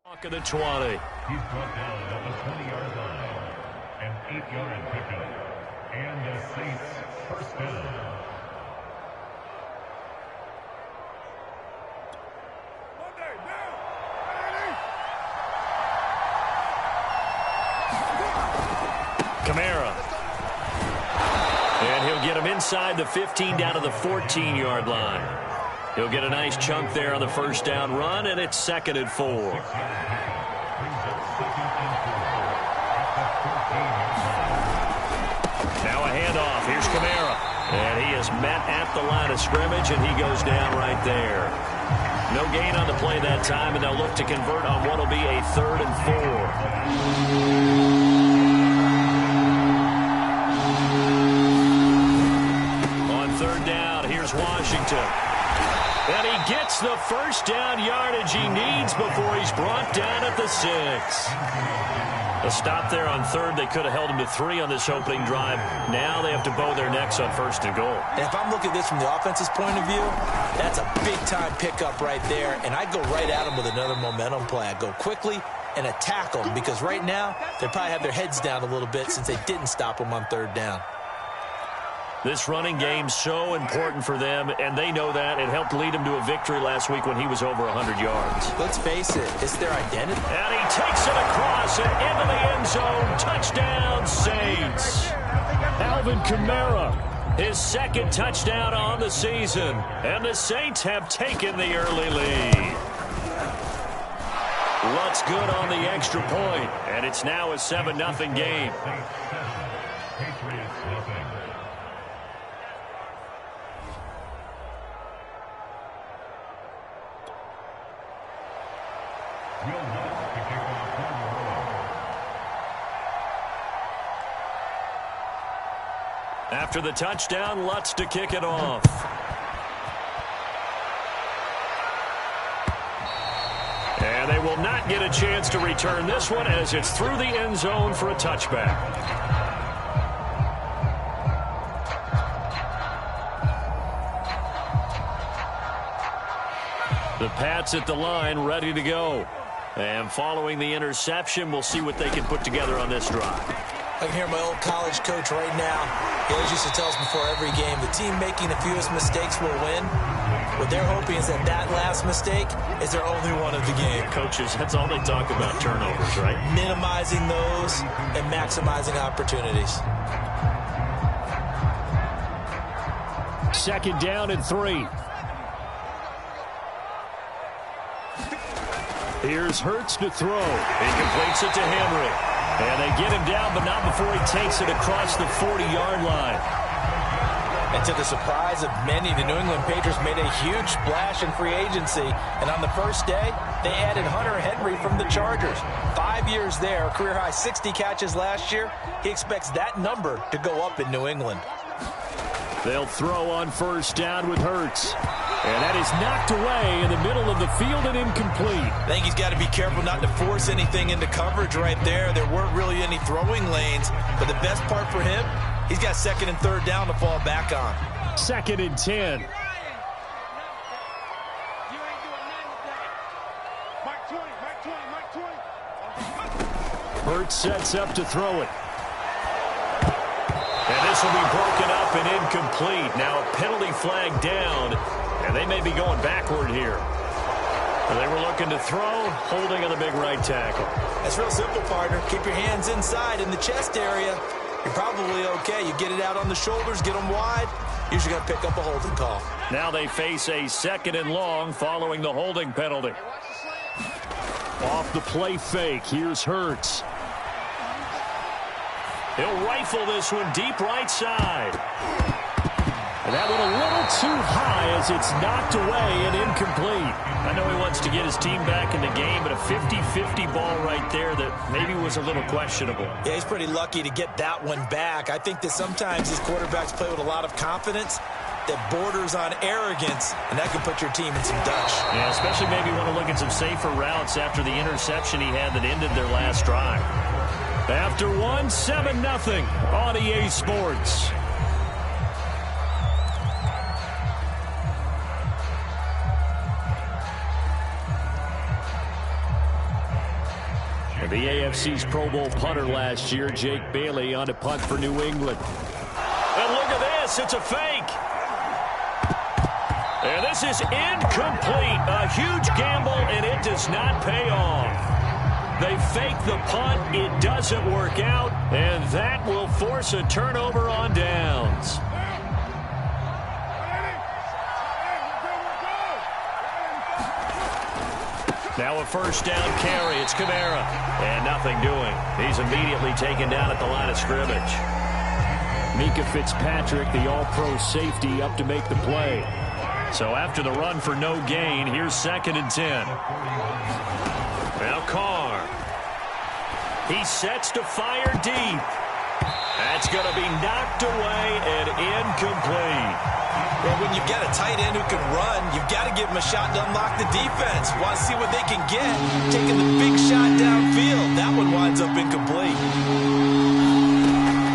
Of the 20. He's brought down at the 20-yard line. An 8-yard pickup. And the Saints first down. Kamara. And he'll get him inside the 15 down to the 14-yard line. He'll get a nice chunk there on the first down run, and it's 2nd and 4. Now a handoff. Here's Kamara. And he is met at the line of scrimmage, and he goes down right there. No gain on the play that time, and they'll look to convert on what will be a 3rd and 4. On 3rd down, here's Washington. And he gets the first down yardage he needs before he's brought down at the 6. A stop there on 3rd. They could have held him to 3 on this opening drive. Now they have to bow their necks on 1st and goal. And if I'm looking at this from the offense's point of view, that's a big-time pickup right there. And I'd go right at him with another momentum play. I'd go quickly and attack them because right now they probably have their heads down a little bit since they didn't stop him on 3rd down. This running game's so important for them, and they know that. It helped lead him to a victory last week when he was over 100 yards. Let's face it, it's their identity. And he takes it across and into the end zone. Touchdown, Saints. Alvin Kamara, his 2nd touchdown on the season. And the Saints have taken the early lead. Lutz good on the extra point, and it's now a 7-0 game. Patriots nothing. After the touchdown, Lutz to kick it off. And they will not get a chance to return this one as it's through the end zone for a touchback. The Pats at the line, ready to go. And following the interception, we'll see what they can put together on this drive. I can hear my old college coach right now. He always used to tell us before every game, the team making the fewest mistakes will win. What they're hoping is that that last mistake is their only one of the game. Coaches, that's all they talk about, turnovers, right? Minimizing those and maximizing opportunities. 2nd down and 3. Here's Hurts to throw. He completes it to Henry. And they get him down, but not before he takes it across the 40-yard line. And to the surprise of many, the New England Patriots made a huge splash in free agency. And on the first day, they added Hunter Henry from the Chargers. 5 years there, career-high 60 catches last year. He expects that number to go up in New England. They'll throw on 1st down with Hurts. And that is knocked away in the middle of the field and incomplete. I think he's got to be careful not to force anything into coverage right there. There weren't really any throwing lanes. But the best part for him, he's got 2nd and 3rd down to fall back on. 2nd and 10. Hurts sets up to throw it. And this will be broken up and incomplete. Now a penalty flag down. And they may be going backward here. They were looking to throw, holding on the big right tackle. That's real simple, partner. Keep your hands inside in the chest area. You're probably okay. You get it out on the shoulders, get them wide. Usually going to pick up a holding call. Now they face a 2nd and long following the holding penalty. Off the play fake, here's Hurts. He'll rifle this one deep right side. And that one a little too high as it's knocked away and incomplete. I know he wants to get his team back in the game, but a 50-50 ball right there that maybe was a little questionable. Yeah, he's pretty lucky to get that one back. I think that sometimes these quarterbacks play with a lot of confidence that borders on arrogance, and that can put your team in some dutch. Yeah, especially maybe want to look at some safer routes after the interception he had that ended their last drive. After one, 7-0 on EA Sports. The AFC's Pro Bowl punter last year, Jake Bailey, on to punt for New England. And look at this. It's a fake. And this is incomplete. A huge gamble, and it does not pay off. They fake the punt. It doesn't work out, and that will force a turnover on downs. Now a first down carry. It's Kamara. And nothing doing. He's immediately taken down at the line of scrimmage. Mika Fitzpatrick, the all-pro safety, up to make the play. So after the run for no gain, here's 2nd and 10. Now Carr. He sets to fire deep. That's going to be knocked away and incomplete. Well, when you've got a tight end who can run, you've got to give him a shot to unlock the defense. Want to see what they can get. Taking the big shot downfield. That one winds up incomplete.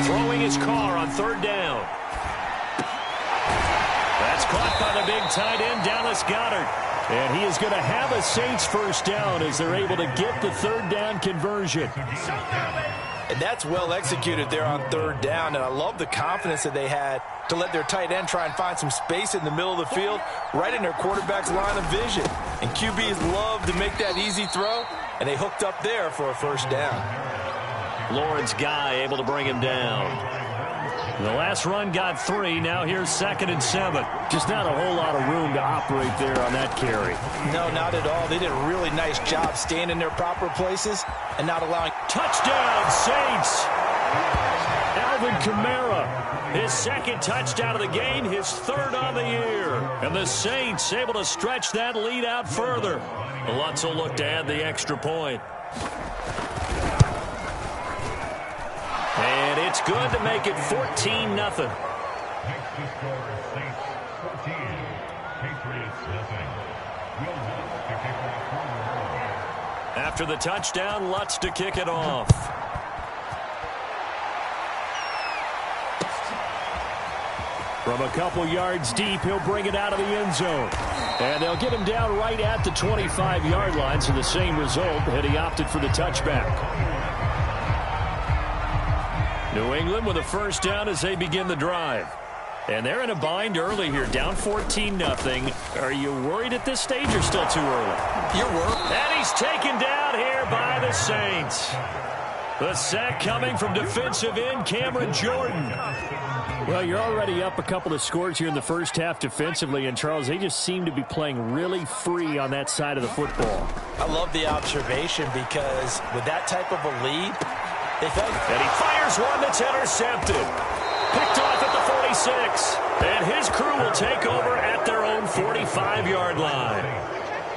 Throwing his Carr on 3rd down. That's caught by the big tight end, Dallas Goedert. And he is going to have a Saints first down as they're able to get the 3rd down conversion. And that's well executed there on 3rd down. And I love the confidence that they had to let their tight end try and find some space in the middle of the field, right in their quarterback's line of vision. And QBs love to make that easy throw, and they hooked up there for a first down. Lawrence Guy able to bring him down. The last run got 3. Now here's 2nd and 7. Just not a whole lot of room to operate there on that carry. No, not at all. They did a really nice job staying in their proper places and not allowing. Touchdown, Saints! Alvin Kamara, his 2nd touchdown of the game, his 3rd on the year. And the Saints able to stretch that lead out further. Lutz will look to add the extra point. And it's good to make it 14-0. Next to score, Saints 14, Patriots nothing. Will Lutz to kick off for the ball. After the touchdown, Lutz to kick it off. From a couple yards deep, he'll bring it out of the end zone. And they'll get him down right at the 25-yard line, so the same result, had he opted for the touchback. New England with a first down as they begin the drive. And they're in a bind early here, down 14-0. Are you worried at this stage or still too early? You're worried. And he's taken down here by the Saints. The sack coming from defensive end Cameron Jordan. Well, you're already up a couple of scores here in the first half defensively, and Charles, they just seem to be playing really free on that side of the football. I love the observation because with that type of a lead, they felt. And he fires one that's intercepted. Picked off at the 46. And his crew will take over at their own 45-yard line.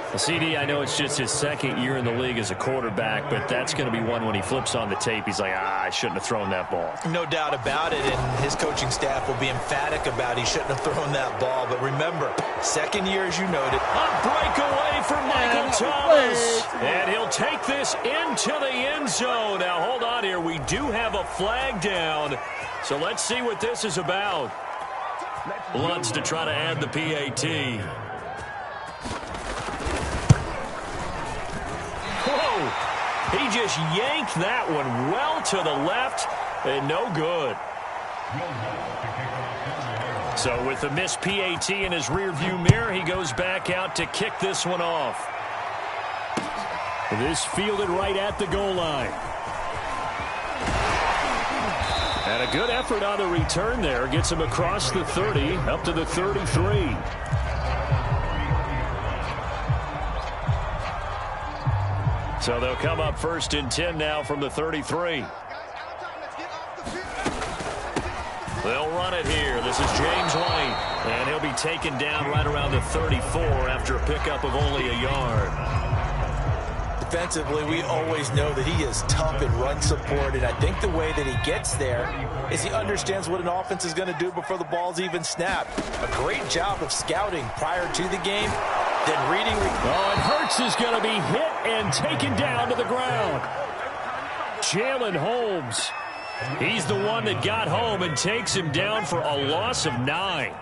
Well, CD, I know it's just his 2nd year in the league as a quarterback, but that's going to be one when he flips on the tape. He's like, I shouldn't have thrown that ball. No doubt about it, and his coaching staff will be emphatic about he shouldn't have thrown that ball. But remember, 2nd year, as you noted. A breakaway from Michael Thomas. And he'll take this into the end zone. Now, hold on here. We do have a flag down. So let's see what this is about. Lutz to try to add the PAT. Whoa! He just yanked that one well to the left and no good. So with the missed PAT in his rearview mirror, he goes back out to kick this one off. This fielded right at the goal line. And a good effort on the return there. Gets him across the 30, up to the 33. So they'll come up 1st and 10 now from the 33. They'll run it here. This is James White. And he'll be taken down right around the 34 after a pickup of only a yard. Defensively, we always know that he is tough in run support, and I think the way that he gets there is he understands what an offense is going to do before the ball's even snapped. A great job of scouting prior to the game, then reading. Oh, and Hurts is going to be hit and taken down to the ground. Jalen Holmes, he's the one that got home and takes him down for a loss of 9.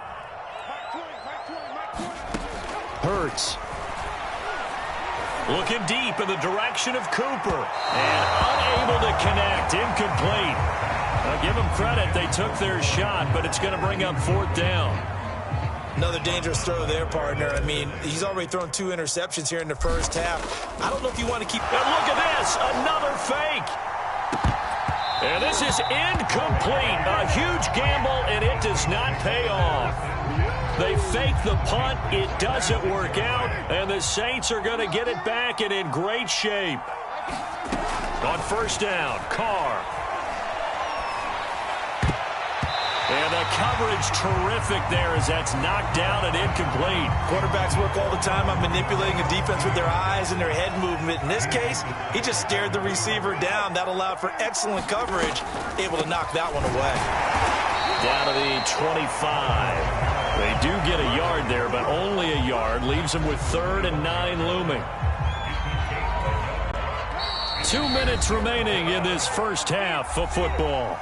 Looking deep in the direction of Cooper. And unable to connect. Incomplete. Now give them credit. They took their shot, but it's going to bring up 4th down. Another dangerous throw there, partner. I mean, he's already thrown 2 interceptions here in the first half. I don't know if you want to keep... And look at this. Another fake. And this is incomplete. A huge gamble, and it does not pay off. They fake the punt. It doesn't work out, and the Saints are going to get it back and in great shape. On 1st down, Carr. And the coverage terrific there as that's knocked down and incomplete. Quarterbacks work all the time on manipulating the defense with their eyes and their head movement. In this case, he just stared the receiver down. That allowed for excellent coverage, able to knock that one away. Down to the 25. They do get a yard there, but only a yard. Leaves them with 3rd and 9 looming. 2 minutes remaining in this first half of football.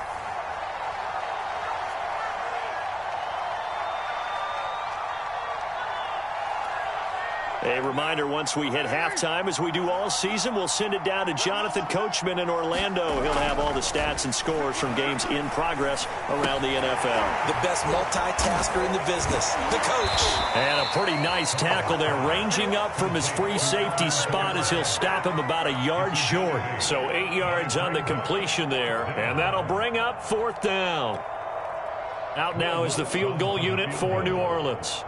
A reminder, once we hit halftime, as we do all season, we'll send it down to Jonathan Coachman in Orlando. He'll have all the stats and scores from games in progress around the NFL. The best multitasker in the business, the coach. And a pretty nice tackle there, ranging up from his free safety spot as he'll stop him about a yard short. So 8 yards on the completion there, and that'll bring up 4th down. Out now is the field goal unit for New Orleans.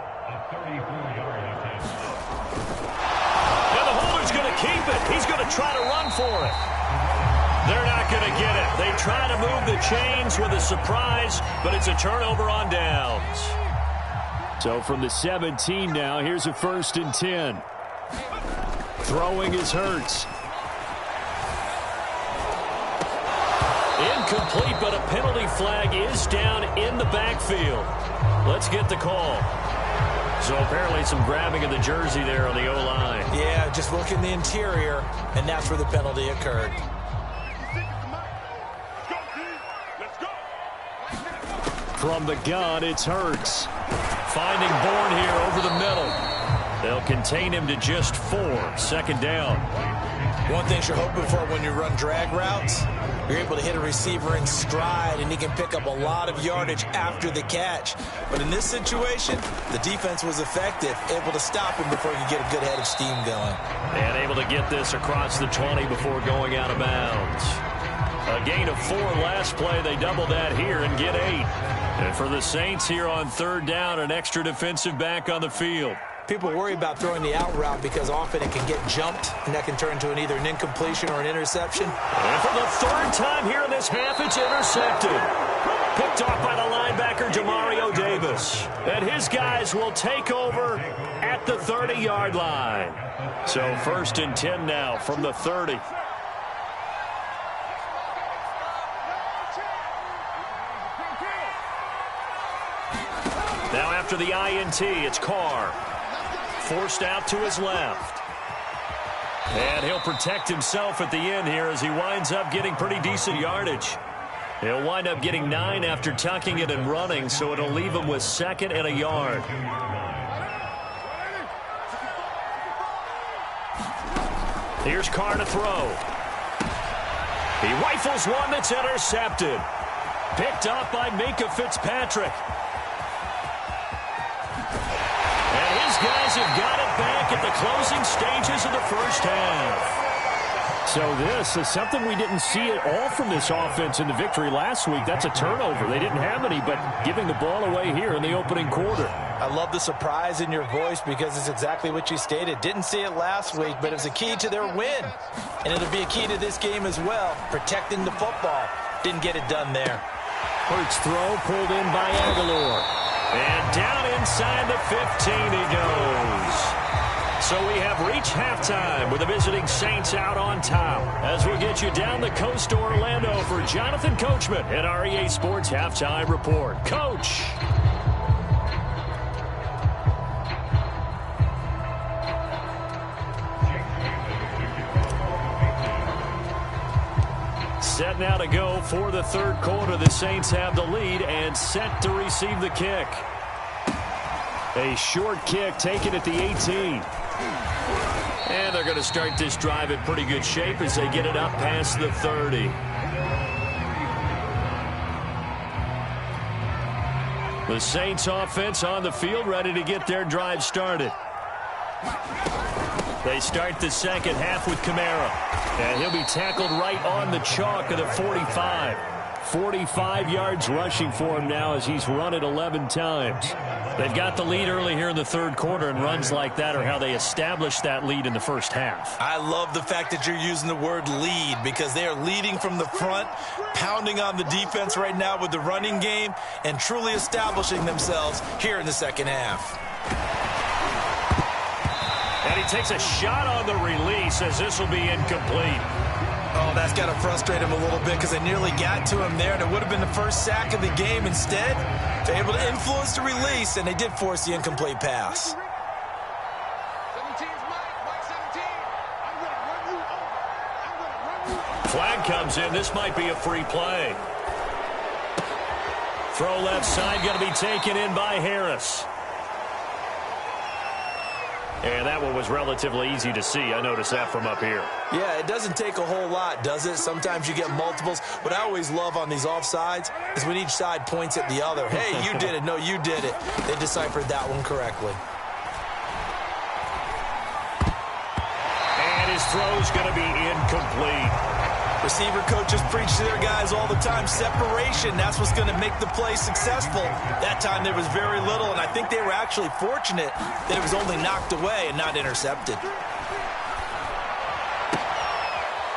Keep it. He's going to try to run for it. They're not going to get it. They try to move the chains with a surprise, but it's a turnover on downs. So from the 17 now, here's a 1st and 10. Throwing is Hurts. Incomplete, but a penalty flag is down in the backfield. Let's get the call. So apparently some grabbing of the jersey there on the O-line. Yeah, just look in the interior, and that's where the penalty occurred. From the gun, it's Hurts. Finding Bourne here over the middle. They'll contain him to just 4. 2nd down. One thing you're hoping for when you run drag routes, you're able to hit a receiver in stride, and he can pick up a lot of yardage after the catch. But in this situation, the defense was effective, able to stop him before you get a good head of steam going. And able to get this across the 20 before going out of bounds. A gain of 4 last play. They double that here and get 8. And for the Saints here on 3rd down, an extra defensive back on the field. People worry about throwing the out route because often it can get jumped, and that can turn into either an incompletion or an interception. And for the 3rd time here in this half, it's intercepted. Picked off by the linebacker, Demario Davis. And his guys will take over at the 30-yard line. So 1st and 10 now from the 30. Now after the INT, it's Carr. Forced out to his left. And he'll protect himself at the end here as he winds up getting pretty decent yardage. He'll wind up getting 9 after tucking it and running, so it'll leave him with 2nd and a yard. Here's Carr to throw. He rifles one that's intercepted. Picked up by Minkah Fitzpatrick. Guys have got it back at the closing stages of the first half. So this is something we didn't see at all from this offense in the victory last week. That's a turnover. They didn't have any, but giving the ball away here in the opening quarter. I love the surprise in your voice because it's exactly what you stated. Didn't see it last week, but it was a key to their win. And it'll be a key to this game as well, protecting the football. Didn't get it done there. Hurts throw pulled in by Aguilar. And down inside the 15 he goes. So we have reached halftime with the visiting Saints out on top. As we'll get you down the coast to Orlando for Jonathan Coachman at our EA Sports Halftime Report. Coach. Set now to go for the 3rd quarter. The Saints have the lead and set to receive the kick. A short kick taken at the 18. And they're going to start this drive in pretty good shape as they get it up past the 30. The Saints offense on the field, ready to get their drive started. They start the second half with Kamara. And he'll be tackled right on the chalk of the 45. 45 yards rushing for him now as he's run it 11 times. They've got the lead early here in the third quarter, and runs like that are how they established that lead in the first half. I love the fact that you're using the word lead because they are leading from the front, pounding on the defense right now with the running game, and truly establishing themselves here in the second half. And he takes a shot on the release as this will be incomplete. Oh, that's got to frustrate him a little bit because they nearly got to him there, and it would have been the first sack of the game. Instead, they're able to influence the release, and they did force the incomplete pass. Flag comes in. This might be a free play. Throw left side, going to be taken in by Harris. And that one was relatively easy to see. I noticed that from up here. Yeah, it doesn't take a whole lot, does it? Sometimes you get multiples. What I always love on these offsides is when each side points at the other. Hey, you did it. No, you did it. They deciphered that one correctly. And his throw's going to be incomplete. Receiver coaches preach to their guys all the time. Separation, that's what's going to make the play successful. That time there was very little, and I think they were actually fortunate that it was only knocked away and not intercepted.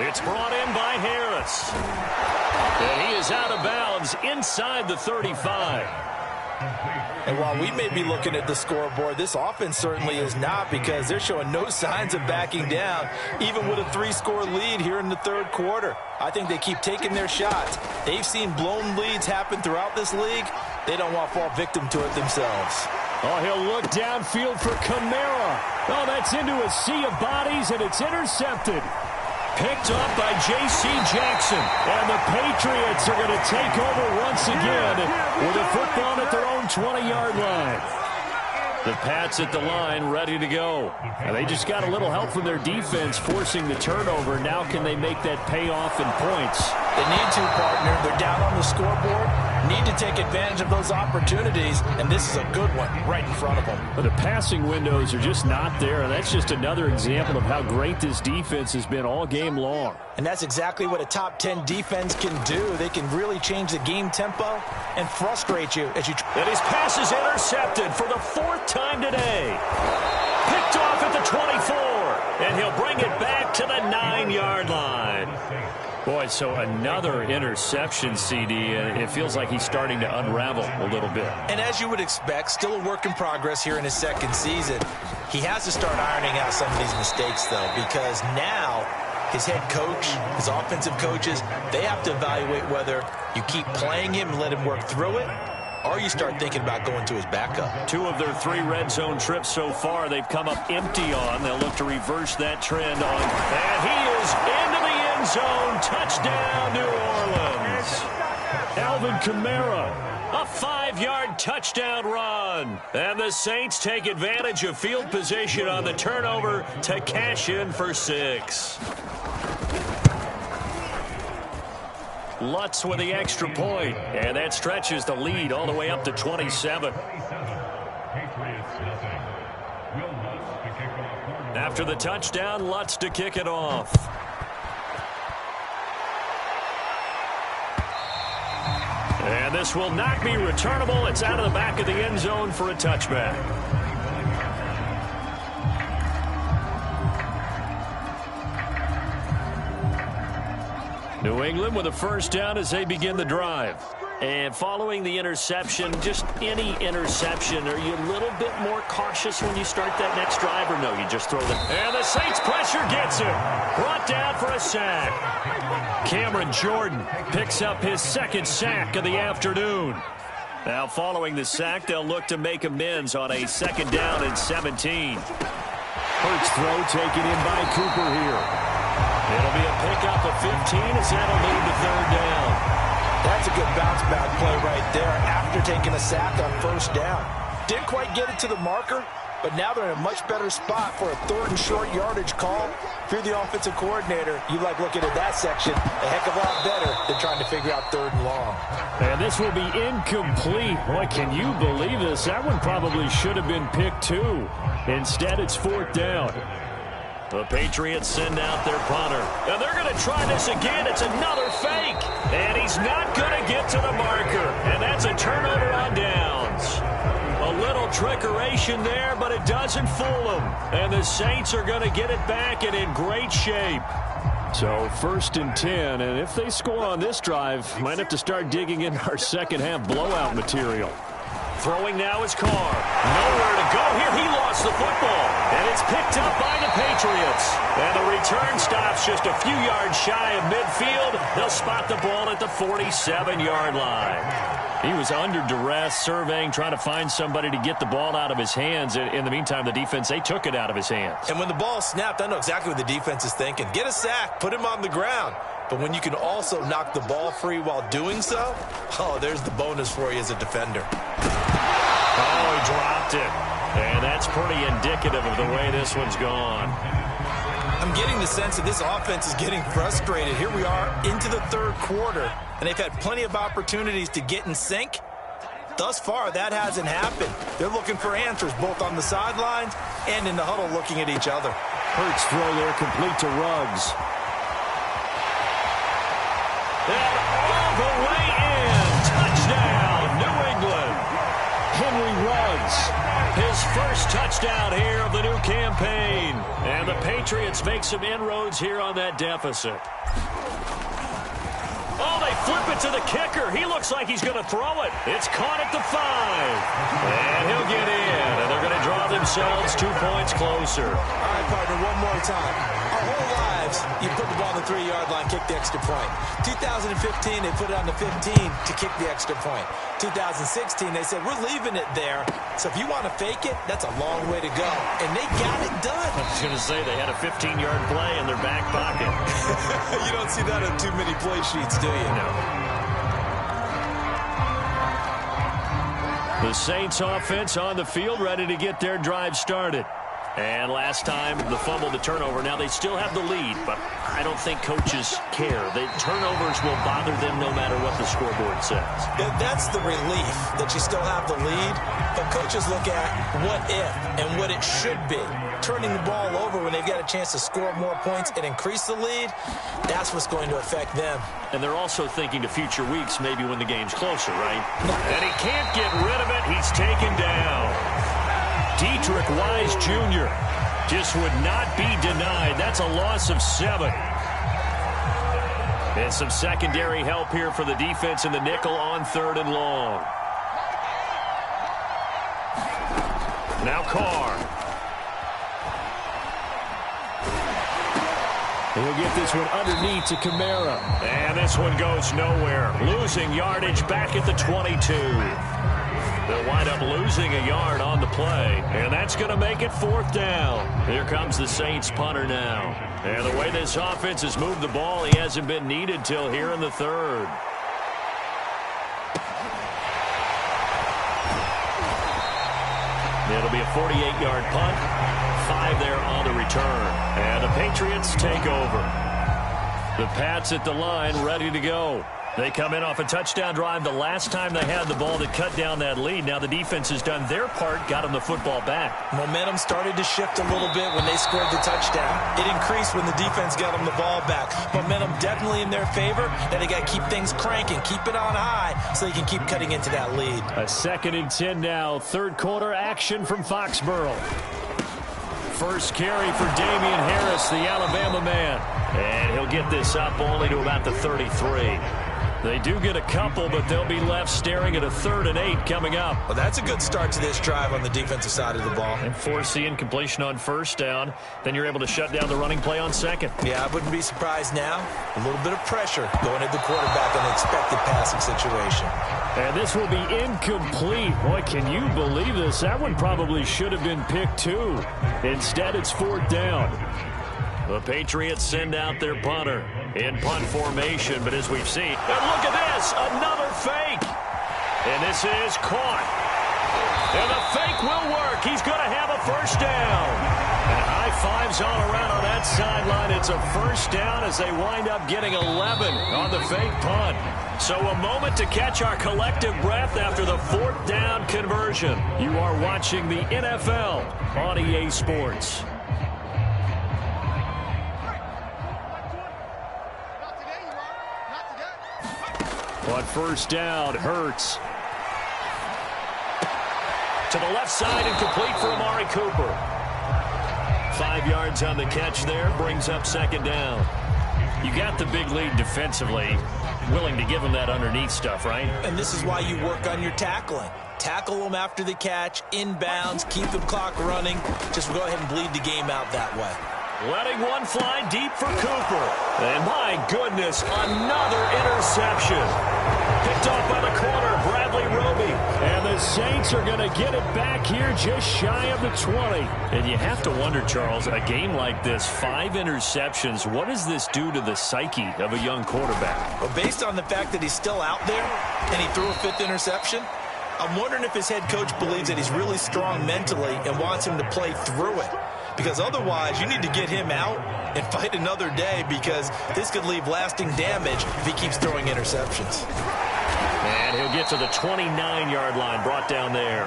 It's brought in by Harris. And he is out of bounds inside the 35. And while we may be looking at the scoreboard, this offense certainly is not, because they're showing no signs of backing down, even with a 3-score lead here in the third quarter. I think they keep taking their shots. They've seen blown leads happen throughout this league. They don't want to fall victim to it themselves. Oh, he'll look downfield for Kamara. Oh, that's into a sea of bodies, and it's intercepted. Picked up by J.C. Jackson. And the Patriots are going to take over once again with a football at their own 20-yard line. The Pats at the line, ready to go. And they just got a little help from their defense forcing the turnover. Now can they make that pay off in points? They need to, partner. They're down on the scoreboard. Need to take advantage of those opportunities, and this is a good one right in front of them. But the passing windows are just not there, and that's just another example of how great this defense has been all game long. And that's exactly what a top 10 defense can do. They can really change the game tempo and frustrate you as you... And his pass is intercepted for the 4th time today. Picked off at the 24, and he'll bring it back to the 9-yard line. Boy, so another interception, CD, and it feels like he's starting to unravel a little bit. And as you would expect, still a work in progress here in his second season. He has to start ironing out some of these mistakes, though, because now his head coach, his offensive coaches, they have to evaluate whether you keep playing him and let him work through it, or you start thinking about going to his backup. 2 of their 3 red zone trips so far, they've come up empty on. They'll look to reverse that trend on. And he is into the end zone. Touchdown, New Orleans. Alvin Kamara, a 5-yard touchdown run. And the Saints take advantage of field position on the turnover to cash in for 6. Lutz with the extra point, and that stretches the lead all the way up to 27. After the touchdown, Lutz to kick it off. And this will not be returnable. It's out of the back of the end zone for a touchback. New England with a first down as they begin the drive. And following the interception, just any interception, are you a little bit more cautious when you start that next drive, or no, you just throw them? And the Saints pressure gets him. Brought down for a sack. Cameron Jordan picks up his 2nd sack of the afternoon. Now following the sack, they'll look to make amends on a 2nd down and 17. Hurts throw taken in by Cooper here. It'll be a pickup of 15 as that'll move to 3rd down. That's a good bounce-back play right there after taking a sack on 1st down. Didn't quite get it to the marker, but now they're in a much better spot for a 3rd and short yardage call. If you're the offensive coordinator, you like looking at that section a heck of a lot better than trying to figure out 3rd and long. And this will be incomplete. Boy, can you believe this? That one probably should have been picked too. Instead, it's 4th down. The Patriots send out their punter. And they're going to try this again. It's another fake. And he's not going to get to the marker. And that's a turnover on downs. A little trickeration there, but it doesn't fool them. And the Saints are going to get it back and in great shape. So 1st and 10, and if they score on this drive, might have to start digging in our second half blowout material. Throwing now is Carr. Nowhere to go here. He lost the football. And it's picked up by the Patriots. And the return stops just a few yards shy of midfield. They'll spot the ball at the 47-yard line. He was under duress, surveying, trying to find somebody to get the ball out of his hands. In the meantime, the defense, they took it out of his hands. And when the ball snapped, I know exactly what the defense is thinking. Get a sack, put him on the ground. But when you can also knock the ball free while doing so, oh, there's the bonus for you as a defender. Oh, he dropped it. And that's pretty indicative of the way this one's gone. I'm getting the sense that this offense is getting frustrated. Here we are into the 3rd quarter, and they've had plenty of opportunities to get in sync. Thus far, that hasn't happened. They're looking for answers both on the sidelines and in the huddle looking at each other. Hurts throw there, complete to Ruggs. And all the way in. Touchdown, New England. Henry Ruggs, his first touchdown here of the new campaign. And the Patriots make some inroads here on that deficit. Oh, they flip it to the kicker. He looks like he's going to throw it. It's caught at the 5. And he'll get in. And they're going to draw themselves 2 points closer. All right, partner, one more time. Our whole lives, you put the ball on the 3-yard line, kick the extra point. 2015, they put it on the 15 to kick the extra point. 2016, they said, we're leaving it there. So if you want to fake it, that's a long way to go. And they got it done. I was going to say, they had a 15-yard play in their back pocket. You don't see that on too many play sheets, do you? No. The Saints offense on the field, ready to get their drive started. And last time, the fumble, the turnover. Now, they still have the lead, but I don't think coaches care. The turnovers will bother them no matter what the scoreboard says. That's the relief, that you still have the lead. But coaches look at what if and what it should be. Turning the ball over when they've got a chance to score more points and increase the lead, that's what's going to affect them. And they're also thinking to future weeks, maybe when the game's closer, right? And he can't get rid of it. He's taken down. Dietrich Wise Jr. just would not be denied. That's a loss of 7. And some secondary help here for the defense in the nickel on 3rd and long. Now Carr. He'll get this one underneath to Kamara. And this one goes nowhere. Losing yardage back at the 22. They'll wind up losing a yard on the play, and that's going to make it 4th down. Here comes the Saints punter now. And the way this offense has moved the ball, he hasn't been needed till here in the 3rd. It'll be a 48-yard punt, 5 there on the return. And the Patriots take over. The Pats at the line, ready to go. They come in off a touchdown drive the last time they had the ball that cut down that lead. Now the defense has done their part, got them the football back. Momentum started to shift a little bit when they scored the touchdown. It increased when the defense got them the ball back. Momentum definitely in their favor. Now they got to keep things cranking, keep it on high so they can keep cutting into that lead. A 2nd and 10 now. 3rd quarter action from Foxborough. First carry for Damian Harris, the Alabama man. And he'll get this up only to about the 33. They do get a couple, but they'll be left staring at a 3rd and 8 coming up. Well, that's a good start to this drive on the defensive side of the ball. And force the incompletion on 1st down. Then you're able to shut down the running play on 2nd. Yeah, I wouldn't be surprised now. A little bit of pressure going at the quarterback in an expected passing situation. And this will be incomplete. Boy, can you believe this? That one probably should have been picked too. Instead, it's 4th down. The Patriots send out their punter in punt formation, but as we've seen, and look at this, another fake. And this is caught. And the fake will work. He's going to have a first down. And high fives all around on that sideline. It's a first down as they wind up getting 11 on the fake punt. So a moment to catch our collective breath after the fourth down conversion. You are watching the NFL on EA Sports. On first down, Hurts. To the left side and complete for Amari Cooper. 5 yards on the catch there, brings up second down. You got the big lead defensively, willing to give them that underneath stuff, right? And this is why you work on your tackling. Tackle them after the catch, inbounds, keep the clock running. Just go ahead and bleed the game out that way. Letting one fly deep for Cooper. And my goodness, another interception. Picked off by the corner, Bradley Roby. And the Saints are going to get it back here just shy of the 20. And you have to wonder, Charles, a game like this, 5 interceptions, what does this do to the psyche of a young quarterback? Well, based on the fact that he's still out there and he threw a 5th interception, I'm wondering if his head coach believes that he's really strong mentally and wants him to play through it. Because otherwise, you need to get him out and fight another day, because this could leave lasting damage if he keeps throwing interceptions. And he'll get to the 29-yard line, brought down there.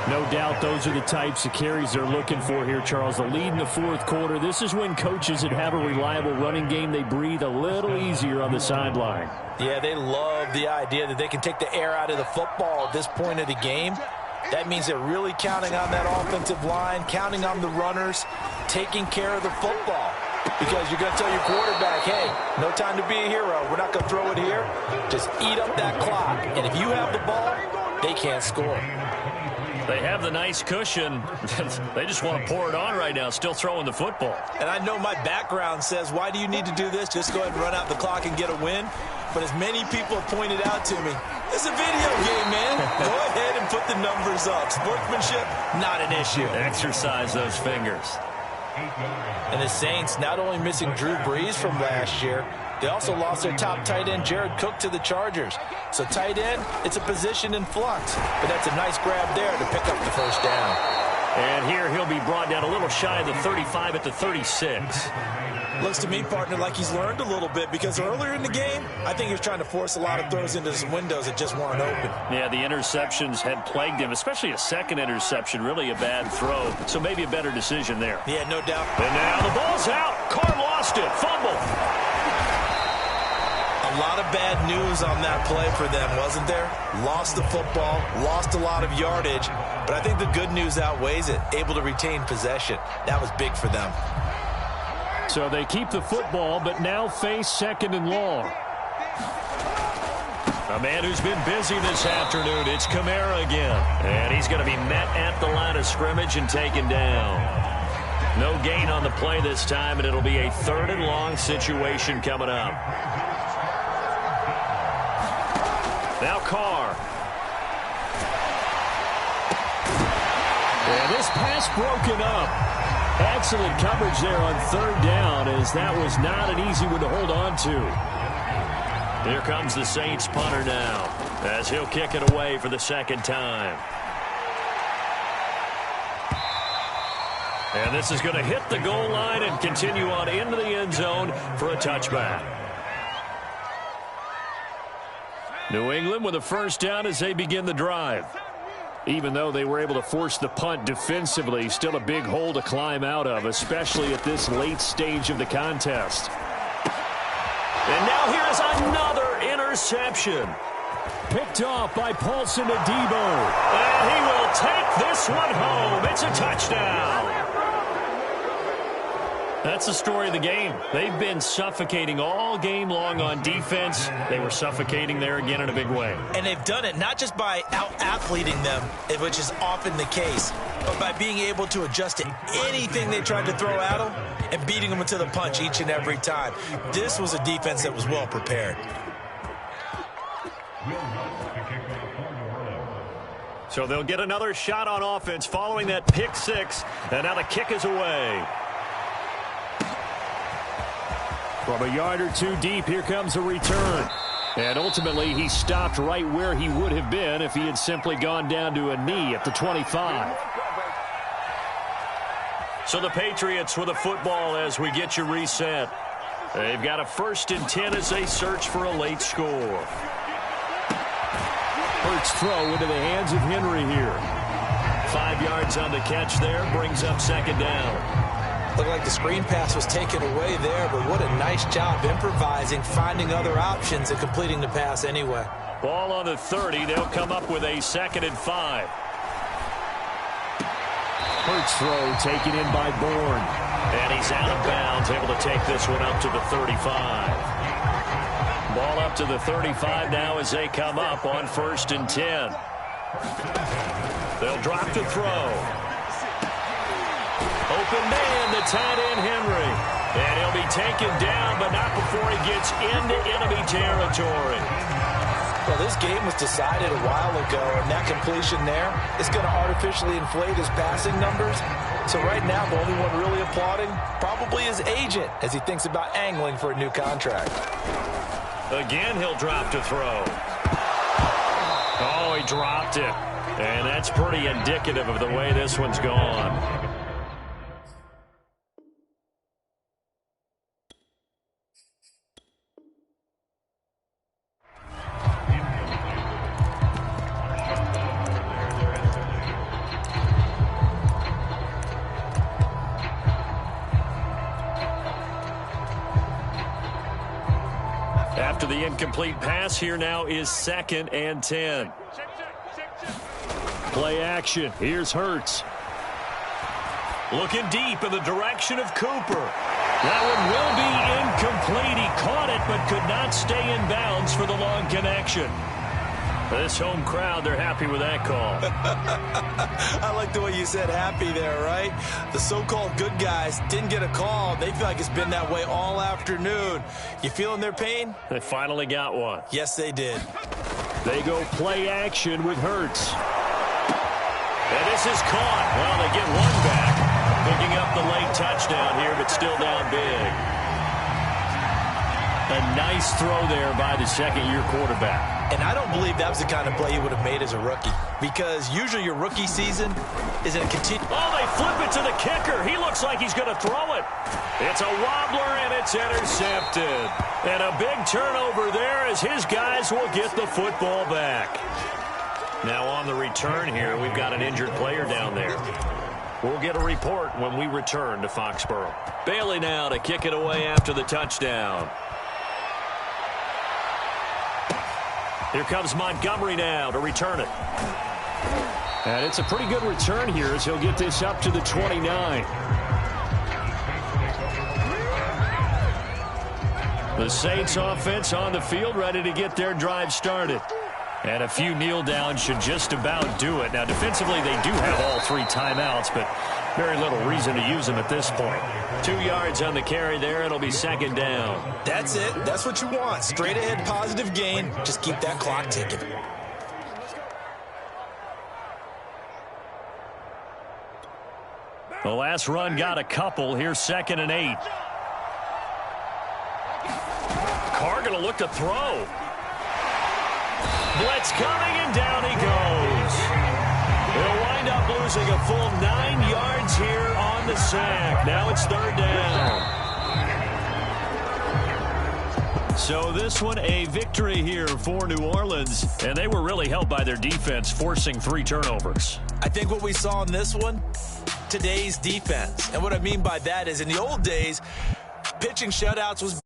No doubt those are the types of carries they're looking for here, Charles. The lead in the fourth quarter. This is when coaches that have a reliable running game, they breathe a little easier on the sideline. Yeah, they love the idea that they can take the air out of the football at this point of the game. That means they're really counting on that offensive line, counting on the runners, taking care of the football. Because you're going to tell your quarterback, hey, no time to be a hero. We're not going to throw it here. Just eat up that clock. And if you have the ball, they can't score. They have the nice cushion. They just want to pour it on right now, still throwing the football. And I know my background says, why do you need to do this? Just go ahead and run out the clock and get a win. But as many people have pointed out to me, it's a video game, man. Go ahead and put the numbers up. Sportsmanship, not an issue. Exercise those fingers. And the Saints not only missing Drew Brees from last year, they also lost their top tight end, Jared Cook, to the Chargers. So tight end, it's a position in flux. But that's a nice grab there to pick up the first down. And here he'll be brought down a little shy of the 35 at the 36. Looks to me, partner, like he's learned a little bit, because earlier in the game, I think he was trying to force a lot of throws into some windows that just weren't open. Yeah, the interceptions had plagued him, especially a second interception, really a bad throw. So maybe a better decision there. Yeah, no doubt. And now the ball's out. Carr lost it. Fumble. A lot of bad news on that play for them, wasn't there? Lost the football, lost a lot of yardage, but I think the good news outweighs it. Able to retain possession. That was big for them. So they keep the football, but now face second and long. A man who's been busy this afternoon, it's Kamara again. And he's going to be met at the line of scrimmage and taken down. No gain on the play this time, and it'll be a 3rd and long situation coming up. Now Carr. And this pass broken up. Excellent coverage there on 3rd down, as that was not an easy one to hold on to. Here comes the Saints punter now, as he'll kick it away for the second time. And this is going to hit the goal line and continue on into the end zone for a touchback. New England with a first down as they begin the drive. Even though they were able to force the punt defensively, still a big hole to climb out of, especially at this late stage of the contest. And now here's another interception. Picked off by Paulson Adebo. And he will take this one home. It's a touchdown. That's the story of the game. They've been suffocating all game long on defense. They were suffocating there again in a big way. And they've done it not just by out-athleting them, which is often the case, but by being able to adjust to anything they tried to throw at them and beating them into the punch each and every time. This was a defense that was well prepared. So they'll get another shot on offense following that pick six, and now the kick is away. From a yard or two deep, here comes a return. And ultimately, he stopped right where he would have been if he had simply gone down to a knee at the 25. So the Patriots with a football as we get you reset. They've got a 1st and 10 as they search for a late score. Hurts throw into the hands of Henry here. 5 yards on the catch there, brings up 2nd down. Looked like the screen pass was taken away there, but what a nice job improvising, finding other options, and completing the pass anyway. Ball on the 30. They'll come up with a 2nd and 5. Hurts throw taken in by Bourne. And he's out of bounds, able to take this one up to the 35. Ball up to the 35 now as they come up on 1st and 10. They'll drop to throw. Open man, the tight end Henry. And he'll be taken down, but not before he gets into enemy territory. Well, this game was decided a while ago, and that completion there is going to artificially inflate his passing numbers. So right now, the only one really applauding probably his agent as he thinks about angling for a new contract. Again, he'll drop to throw. Oh, he dropped it. And that's pretty indicative of the way this one's gone. After the incomplete pass, here now is 2nd and 10. Play action. Here's Hurts. Looking deep in the direction of Cooper. That one will be incomplete. He caught it but could not stay in bounds for the long connection. This home crowd, they're happy with that call. I like the way you said happy there, right? The so-called good guys didn't get a call. They feel like it's been that way all afternoon. You feeling their pain? They finally got one. Yes, they did. They go play action with Hurts. And this is caught. Well, they get one back. Picking up the late touchdown here, but still down big. A nice throw there by the second-year quarterback. And I don't believe that was the kind of play he would have made as a rookie, because usually your rookie season is in a continued. Oh, they flip it to the kicker. He looks like he's going to throw it. It's a wobbler, and it's intercepted. And a big turnover there as his guys will get the football back. Now on the return here, we've got an injured player down there. We'll get a report when we return to Foxborough. Bailey now to kick it away after the touchdown. Here comes Montgomery now to return it. And it's a pretty good return here as he'll get this up to the 29. The Saints offense on the field ready to get their drive started. And a few kneel downs should just about do it. Now defensively they do have all 3 timeouts, but very little reason to use them at this point. 2 yards on the carry there. It'll be 2nd down. That's it. That's what you want. Straight ahead positive gain. Just keep that clock ticking. The last run got a couple. Here's 2nd and 8. Carr going to look to throw. Blitz coming, and down he goes. They'll wind up losing a full 9 yards here on the sack. Now it's 3rd down. So this one a victory here for New Orleans, and they were really helped by their defense forcing 3 turnovers. I think what we saw in this one, today's defense. And what I mean by that is in the old days, pitching shutouts was